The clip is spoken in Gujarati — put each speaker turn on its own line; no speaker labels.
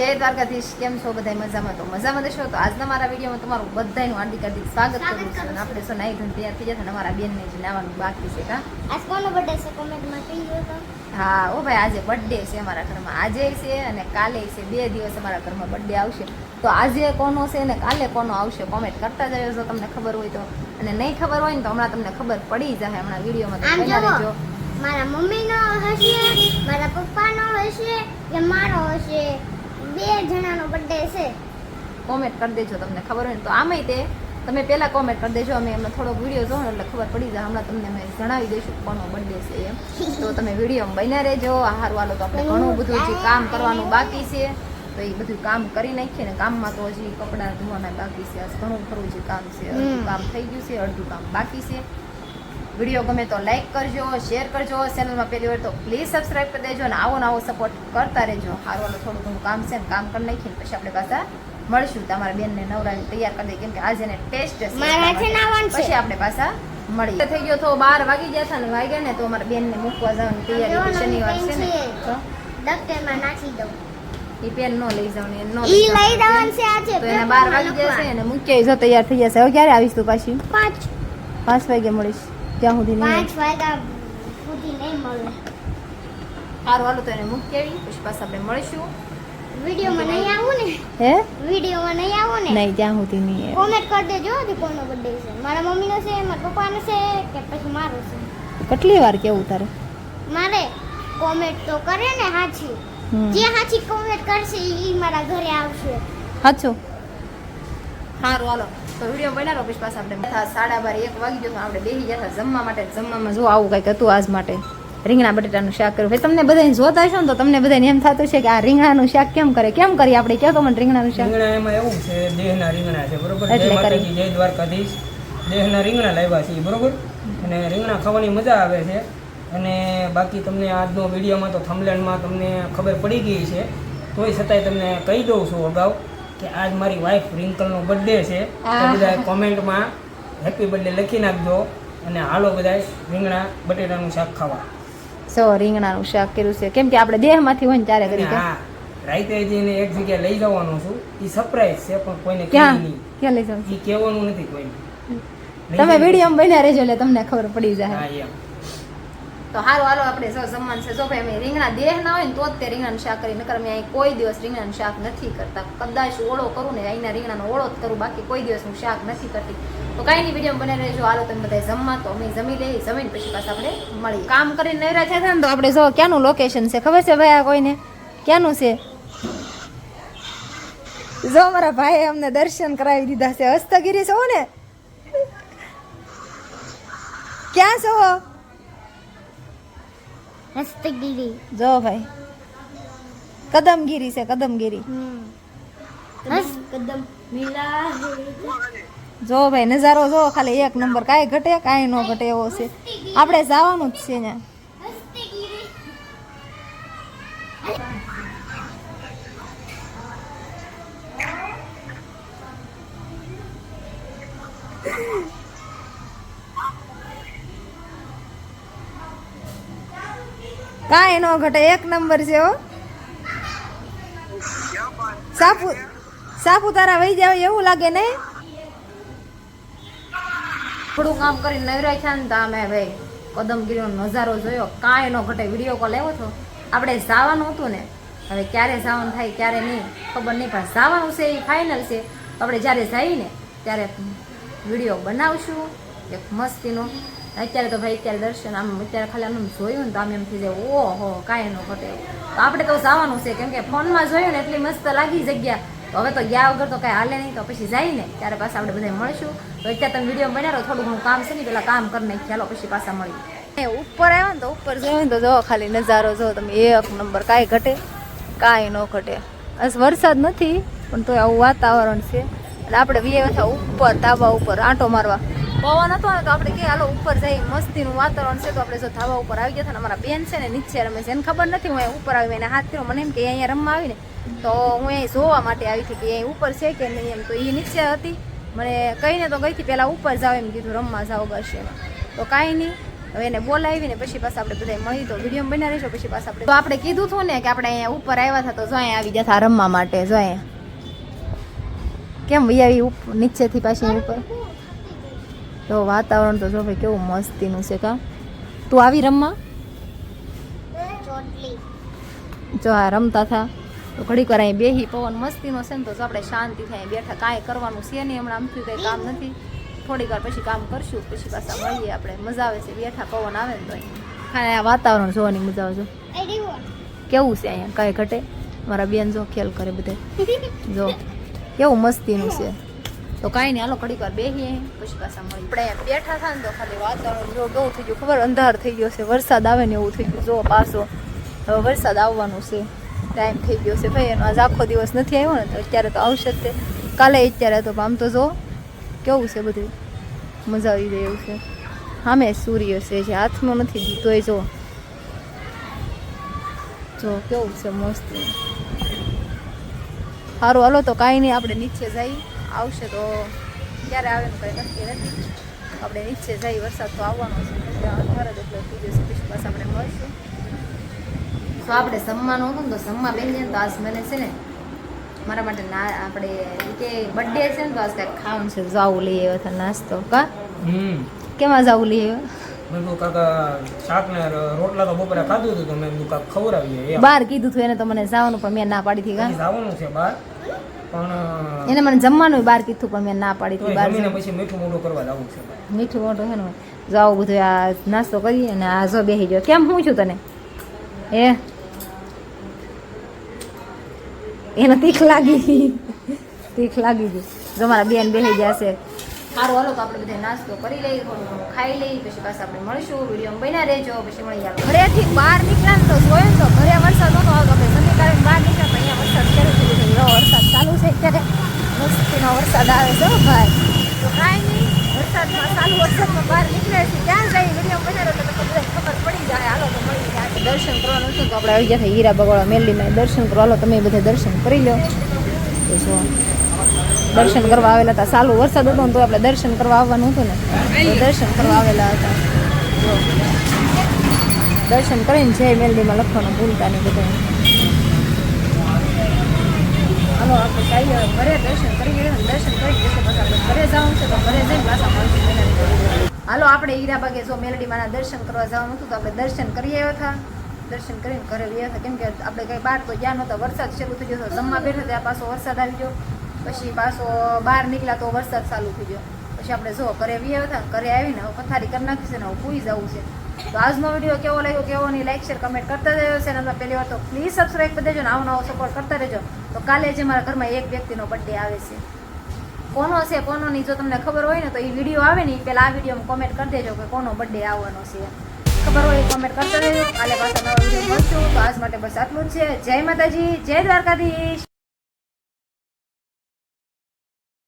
જય દ્વારકાધીશ. કેમ છો બધા? મજામાં? તો મજામાં દેશો. તો આજના મારા વિડીયોમાં તમારું બધાનું હાર્દિક સ્વાગત કરું છું. અને આપણે નાઈ ધોઈને તૈયાર થઈ જતા અમારા બેનને જે નાવાનું બાકી છે. કા
આજ કોનો બર્થડે છે? કોમેન્ટમાં કહી દો.
હા ઓ ભાઈ, આજે બર્થડે છે અમારા ઘરમાં. આજે છે અને કાલે છે, 2 દિવસ અમારા ઘરમાં બર્થડે આવશે. તો આજે કોનો છે ને કાલે કોનો આવશે કોમેન્ટ કરતા જજો જો તમને ખબર હોય તો. અને નહીં ખબર હોય ને તો હમણાં તમને ખબર પડી જાય હમણાં વિડીયોમાં. તો પહેલા રહેજો.
મારા મમ્મીનો હશે, મારા પપ્પાનો હશે કે મારો હશે, 2 જણાનો બર્થડે છે.
કોમેન્ટ કરી દેજો તમને ખબર હોય ને. તો આમાંય તે તમે પહેલાં કોમેન્ટ કરી દેજો. અમે એમને થોડોક વિડીયો જોવો ને એટલે ખબર પડી જાય. હમણાં તમને અમે જણાવી દઈશું કોનો બર્થડે છે એમ. તો તમે વિડીયોમાં બન્યા રહેજો. હારું હાલો. તો આપણે ઘણું બધું જે કામ કરવાનું બાકી છે તો એ બધું કામ કરી નાખીએ ને. કામમાં તો હજી કપડાં ધોવાના બાકી છે. ઘણું ખરું જે કામ છે. અડધું કામ થઈ ગયું છે, અડધું કામ બાકી છે. વિડીયો ગમે તો લાઈક કરજો, શેર કરજો. ચેનલમાં પહેલી વાર તો પ્લીઝ સબસ્ક્રાઈબ કરી દેજો. અને આવો સપોર્ટ કરતા રહેજો. હારું હાલો. થોડું ઘણું કામ છે ને કામ કરી નાખીને પછી આપણે પાછા મળશું. તમારા બેનને નવરાને તૈયાર કરી દઈએ કેમ કે આજે એને ટેસ્ટ છે. પછી આપણે પાછા મળી થઈ ગયો તો 12 વાગી ગયા હતા ને વાગ્યા ને તો અમારા બેનને મૂકવા જવાની તૈયારી. શનિવાર છે ને તો
દફતરમાં નાખી દઉં.
એ પેન નો લઈ જાવ ને નો
ઈ લઈ જવાનું છે આજે.
તો એને 12 વાગી જશે અને મૂકી જો તૈયાર થઈ જશે. હવે ક્યારે આવીશ તું પાછી? 5 વાગે મળીશ. ત્યાં સુધી
5 વાગ્યા સુધી નહીં મળે.
સારું હાલો. તો એને મૂકી આવી પછી પાછા આપણે મળીશું.
વિડીયોમાં નહીં આવું ને?
હે
વિડીયોમાં નહીં આવું ને?
નહીં, ત્યાં સુધી નહીં.
કોમેન્ટ કરી દેજો કે કોનો બર્થડે છે. મારા મમ્મીનો છે, મારા પપ્પાનો છે કે પછી મારો છે.
કેટલી વાર કેવું તારે?
મારે કોમેન્ટ તો કરે ને હાચી. જે હાચી કોમેન્ટ કરશે ઈ મારા ઘરે આવશે.
સાચું. સારું હાલો. તો વિડીયો બનાવો પછી પાછા આપણે 12:30 1 વાગી ગયો. આપણે બેસી ગયા હતા જમવા માટે. જમવામાં જો આવું કંઈક હતું આજ માટે. રીંગણા બટેટાનું શાક કર્યું. ભાઈ તમને બધાને જોતા હશો ને તો તમને બધાને એમ થતું છે કે આ રીંગણાનું શાક કેમ કરે, કેમ કરી આપણે કહો તો મને રીંગણાનું શાક.
રીંગણા એમાં એવું છે, દેહના રીંગણા છે બરોબર.
એટલે
જય માતાજી, જય દ્વારકાધીશ. દેહના રીંગણા લાવ્યા છે બરોબર. અને રીંગણા ખાવાની મજા આવે છે. અને બાકી તમને આજનો વિડીયોમાં તો થંબનેલમાં તમને ખબર પડી ગઈ છે. તોય છતાંય તમને કહી દઉં છું અગાઉ કે આજ મારી વાઈફ રિંકલનો બર્થડે છે. તો બધા કોમેન્ટમાં હેપી બર્થડે લખી નાખજો. અને હાલો બધા રીંગણા બટેટાનું શાક ખાવા.
સો રીંગણાનું શાક કર્યું છે કેમ કે આપણે દેહમાંથી હોય ને ત્યારે કરી.
હા, રાતે જઈને એક જગ્યાએ લઈ જવાનું છું. એ સરપ્રાઈઝ છે પણ કોઈને કહી
ક્યાં
નહીં.
ક્યાં લઈ જાવ?
એ કહેવાનું નથી કોઈને.
તમે વિડીયોમાં બન્યા રહેજો એટલે તમને ખબર પડી જાય.
હા એમ.
તો હારું હાલો. આપણે જો જમવાનું છે. જો ભાઈ અમે રીંગણા દેહ ના હોય ને તો જ તે રીંગણાનું શાક કરી. નકર અમે અહીં કોઈ દિવસ રીંગણાનું શાક નથી કરતા. કદાચ ઓળો કરું ને અહીંના રીંગણાનો ઓળો જ કરું, બાકી કોઈ દિવસ હું શાક નથી કરતી. તો કાંઈ નહીં, વિડીયો બને રહેજો. હાલો તમે બધા જમવા. તો અમે જમી લઈએ. જમીને પછી પાછા આપણે મળીએ. કામ કરીને નૈરા થયા ને તો આપણે જો ક્યાંનું લોકેશન છે ખબર છે ભાઈ? આ કોઈને ક્યાંનું છે? જો અમારા ભાઈ અમને દર્શન કરાવી દીધા છે. હસ્તગીરી છો ને? ક્યાં છો?
હસ્તગીરી.
જો ભાઈ કદમગીરી છે, કદમગીરી.
કદમ મિલા
જો ભાઈ નજારો જો ખાલી એક નંબર. કાંઈ ઘટે કાંઈ ન ઘટે એવો છે. આપણે જવાનું જ છે ત્યાં. કાંઈ ન ઘટે એક નંબર છે હો. સાપુતારા વહી જાવ એવું લાગે નહીં? થોડું કામ કરીને નવરાય છે ને તો અમે ભાઈ કદમગીરીનો નજારો જોયો. કાંઈ ન ઘટે. વિડીયો કોલ આવ્યો હતો. આપણે જવાનું હતું ને, હવે ક્યારે જવાનું થાય ક્યારે નહીં ખબર નહીં, પણ જવાનું છે એ ફાઇનલ છે. આપણે જ્યારે જઈએ ને ત્યારે વિડીયો બનાવશું એક મસ્તીનો. અત્યારે તો ભાઈ અત્યારે દર્શન આમ અત્યારે ખાલી આમ જોયું ને તો આમ એમ થઈ જાય ઓહો કાંઈ ન ઘટે. તો આપણે તો જવાનું છે કેમ કે ફોનમાં જોયું ને એટલી મસ્ત લાગી જગ્યા. તો હવે તો ગયા વગર તો કાંઈ હાલે નહીં. તો પછી જાય ને ત્યારે પાછા આપણે બધા મળશું. તો અત્યારે તમે વિડીયો બનાવો. થોડું ઘણું કામ છે ને પેલા કામ કરી નાખી. ચાલો પછી પાછા મળીએ. ઉપર આવ્યા ને તો ઉપર જોયું ને તો જો ખાલી નજારો જો તમે એક નંબર. કાંઈ ઘટે કાંઈ ન ઘટે. બસ વરસાદ નથી પણ તો આવું વાતાવરણ છે. એટલે આપણે વીએ ઉપર ધાબા ઉપર આંટો મારવા. પવન હતો ને તો આપણે કે હાલો ઉપર જઈ. મસ્તીનું વાતાવરણ છે. તો આપણે જો ધાબા ઉપર આવી ગયા હતા ને અમારા બેન છે ને નીચે રમે છે. એને ખબર નથી હું ઉપર આવી. એને હાથ કર્યો મને એમ કે અહીંયા રમવા આવી ને તો હું અહીં જોવા માટે આવી હતી કે અહીં ઉપર છે કે નહીં એમ. તો એ નીચે હતી. મને કહીને તો ગઈ હતી પહેલાં ઉપર જાવ એમ કીધું રમવા જાવ બસ એમાં. તો કાંઈ નહીં હવે એને બોલાવીને પછી પાછા આપણે બધા મળી તો વિડીયો બના રહીશું પછી પાછા આપણે તો આપણે કીધું હતું ને કે આપણે અહીંયા ઉપર આવ્યા હતા તો જો અહીંયા આવી ગયા હતા રમવા માટે જો અહીંયા કેમ વૈયાવી ઉપર નીચેથી પાછી ઉપર તો વાતાવરણ તો જો ભાઈ કેવું મસ્તીનું છે કા તું આવી રમવા
ચોટલી
જો આ રમતા હતા તો ઘડીક વાર અહીં બેહી પવન મસ્તીનો છે ને તો જો આપણે શાંતિ થાય બેઠા કાંઈ કરવાનું છે નહીં હમણાં આમથી કંઈ કામ નથી થોડીક વાર પછી કામ કરશું પછી પાછા મળીએ આપણે મજા આવે છે બેઠા પવન આવે ને તો ખાલી આ વાતાવરણ જોવાની મજા આવે છે કેવું છે અહીંયા કાંઈ ઘટે મારા બેન જો ખેલ કરે બધે જો કેવું મસ્તીનું છે તો કાંઈ નહીં હાલો ઘડીક વાર બેસીએ પછી પાછા મળીએ આપણે બેઠા હતા ને તો ખાલી વાતાવરણ જો કેવું થઈ ગયું ખબર અંધાર થઈ ગયો છે વરસાદ આવે ને એવું થઈ ગયું જો પાછો હવે વરસાદ આવવાનું છે ટાઈમ થઈ ગયો છે ભાઈ એનો આજ આખો દિવસ નથી આવ્યો ને તો અત્યારે તો આવશે જ તે કાલે અત્યારે તો આમ તો જો કેવું છે બધું મજા આવી જાય એવું છે સામે સૂર્ય છે જે હાથમાં નથી દીધો જો કેવું છે મસ્ત સારું હાલો તો કાંઈ નહીં આપણે નીચે જઈ આવશે તો ક્યારે આવે ને કંઈ નક્કી નથી આપણે નીચે જઈ વરસાદ તો આવવાનો છે અંધાર જ એટલો થઈ જશે પછી પાછા આપણે મળશું તો આપણે જમવાનું હતું ને તો જમવા બેસીએ ને તો આજ મને છે ને મારા માટે ના આપણે કે બર્થડે છે ને તો આજ કાંઈક ખાવાનું છે જાવું લઈ આવ્યો હતા નાસ્તો કા કેમાં જાવું લઈ આવ્યો
મેં કીધું કાકા શાક ને રોટલા તો બપોરે ખાધું હતું તો મેં કીધું કાકા ખવડાવીએ એમ
બહાર કીધું હતું એને તો મને જવાનું પણ મેં ના પાડી હતી કા
જવાનું છે બહાર પણ
એને મને જમવાનું બાર કીધું પણ મેં ના પાડી હતી બહાર
જમીને પછી મીઠું મોઢું કરવા જવું છે
મીઠું મોટું છે ને જાવ બધું આ નાસ્તો કરીએ અને આ જો બેસી ગયો કેમ હું છું તને એને તીખ લાગી ગઈ જો મારા બેન બેસી ગયા છે સારું હાલો તો આપણે બધા નાસ્તો કરી લઈએ થોડું ઘણું ખાઈ લઈએ પછી પાછા આપણે મળીશું વિડીયો બન્યા રહેજો પછી મળી આવે ઘરેથી બહાર નીકળ્યા ને તો જોયું ને તો ઘરે વરસાદ નહોતો આવતો આપણે સમીકારણ બહાર નીકળ્યા તો અહીંયા વરસાદ શરૂ થઈ ગયો વરસાદ ચાલુ છે અત્યારે મસ્તીનો વરસાદ આવે છે ભાઈ તો કાંઈ નહીં વરસાદમાં ચાલુ વરસાદમાં બહાર નીકળે છે ત્યાં જઈ વિડીયો બનાવ્યો એટલે તો બધા ખબર પડી જાય હાલો તો મળી જાય દર્શન કરવાનું હતું તો આપણે આવી ગયા હીરા બગવાડા મેલીમાં દર્શન કરવા હાલો તમે બધા દર્શન કરી લો તો જો દર્શન કરવા આવેલા હતા ચાલુ વરસાદ હતો ને તો આપણે દર્શન કરવા આવવાનું હતું ને તો દર્શન કરવા આવેલા હતા જો દર્શન કરીને જય મેલડીમાં લખવાનું ભૂલતા નહીં બધા હાલો આપણે જઈએ ઘરે દર્શન કરી ગયા દર્શન કરી જશે પછી આપણે ઘરે જવાનું છે તો ઘરે જઈને પાછા મળશું હાલો આપણે હીરાબાગે જો મેલડીમાંના દર્શન કરવા જવાનું હતું તો આપણે દર્શન કરી આવ્યા હતા દર્શન કરીને ઘરે ગયા હતા કેમ કે આપણે કંઈ બહાર તો ગયા નહોતા વરસાદ શરૂ થઈ ગયો હતો જમવા બેઠા ત્યાં પાછો વરસાદ આવી ગયો પછી પાછો બહાર નીકળ્યા તો વરસાદ ચાલુ થઈ ગયો પછી આપણે જો ઘરે આવ્યા હતા ઘરે આવીને હવે પથારી કરી નાખી છે ને હવે પૂઈ જવું છે તો આજનો વિડીયો કેવો લાગ્યો કેવો નહીં લાઈક શેર કમેન્ટ કરતા રહેજો ચેનલમાં પહેલી વાર તો પ્લીઝ સબસ્ક્રાઈબ કરી દેજો ને આવો નવો સપોર્ટ કરતા રહેજો તો કાલે જે મારા ઘરમાં એક વ્યક્તિનો બર્થડે આવે છે કોનો છે કોનો નહીં જો તમને ખબર હોય ને તો એ વિડીયો આવે ને એ પહેલાં આ વિડીયોમાં કોમેન્ટ કરી દેજો કે કોનો બર્થડે આવવાનો છે ખબર હોય કોમેન્ટ કરતા રહેજો કાલે પાછા નવા વિડીયો મળશું તો આજ માટે બસ આટલું જ છે જય માતાજી જય દ્વારકાધીશ